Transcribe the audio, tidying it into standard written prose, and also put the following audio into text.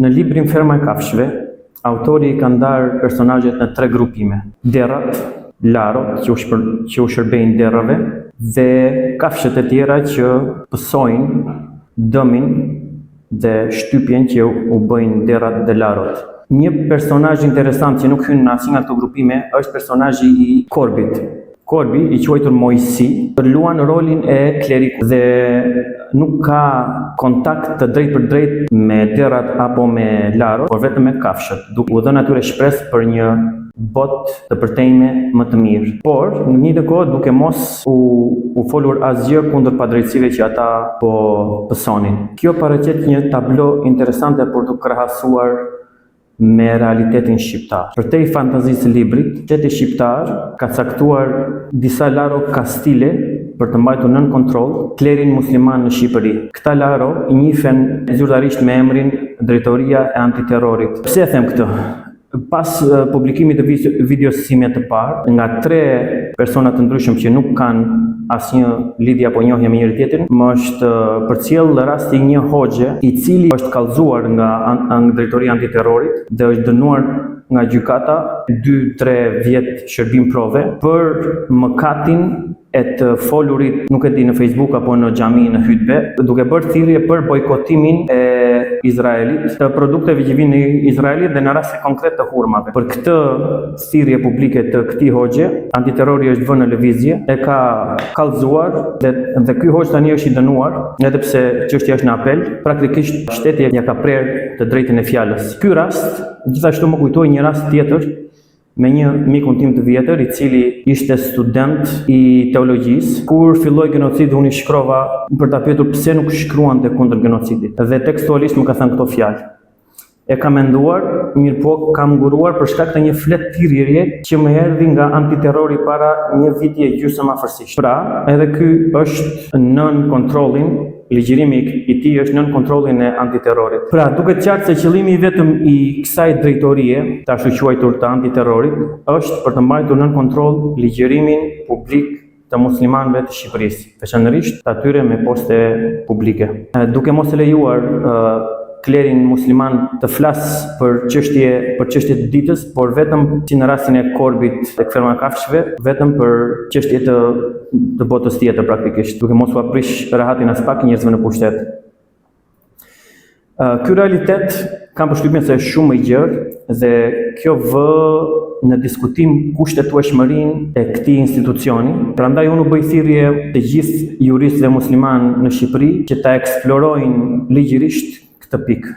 Në librin Ferma e Kafshëve, autori ka ndarë personazhet në 3 grupime: derrat, larot që u shërbejnë derrave dhe kafshët e tjera që pësojnë dëmin dhe shtypjen që u bëjnë derrat dhe larot. Një personazh interesant që nuk hyn në asnjë nga këto grupime është personazhi i korbit. Korbi, i quajtur Mojsi, luan rolin e klerikut dhe nuk ka kontakt të drejt për drejt me derrat apo me larot, por vetëm me kafshët, duke u dhënë atyre shpresë për një botë të përtejme më të mirë. Por, në një të kohë, duke mos u folur asgjë kundër padrejtësive që ata po pësonin. Kjo paraqet një tablo interesante për të krahasuar me realitetin shqiptar. Për te i fantazisë librit, qeti shqiptar ka caktuar disa laro kastile për të mbajtur nën kontroll klerin musliman në Shqipëri. Këta laro i njihen zyrtarisht me emrin Drejtoria e Antiterrorit. Pse e them këtë? Pas publikimit të videos sime të parë, nga 3 persona të ndryshëm që nuk kanë asnjë lidhje apo njohje me njëri tjetrin, më është përcjell rasti i një hoxhe i cili është kallëzuar nga Drejtoria e Antiterrorit dhe është dënuar nga gjykata 2-3 vjet shërbim prove për mëkatin e të folurit, nuk e di, në Facebook apo në xhami në hutbe, duke bërë thirrje për bojkotimin e Izraelit, të produkteve që vinë në Izraelit dhe në raste konkret të hurmave. Për këtë thirrje publike të këtij hoxhe, antiterrori është vënë në lëvizje, e ka kallëzuar dhe ky hoxh tani është i dënuar, edhe pse çështja është në apel. Praktikisht shteti ja ka prerë të drejtën e fjalës. Ky rast gjithashtu më kujtoi një rast tjetër me një mikun tim të vjetër, i cili ishte student i teologjisë. Kur filloi genocidi, unë i shkrova për ta pyetur pse nuk shkruante kundër genocidit. Dhe tekstualisht më ka thënë këto fjalë: e kam menduar, mirë po kam nguruar për shkak të një flet thirrjeje që më erdhi nga antiterrori para 1 viti e gjysmë afërsisht. Pra, edhe ky është nën kontrollin, ligjërimi i tij është nën kontrollin e antiterrorit. Pra, duket qartë se qëllimi vetëm i kësaj drejtorie, tash u quajtur të antiterrorit, është për të mbajtur nën kontroll ligjërimin publik të muslimanëve të Shqipërisë, veçanërisht atyre me poste publike. Duke mos e lejuar klerin musliman të flasë për çështje të ditës, por vetëm si në rastin e korbit tek Ferma e Kafshëve, vetëm për çështje të botës tjetër praktikisht, duke mos u aprish rahatin as pak njerëzve në pushtet. Ky realitet kam përshtypjen se është shumë i gjerë dhe kjo vë në diskutim kushtetueshmërinë e këtij institucioni. Prandaj unë u bëj thirrje të gjithë juristëve musliman në Shqipëri që ta eksplorojnë ligjërisht këtë pikë.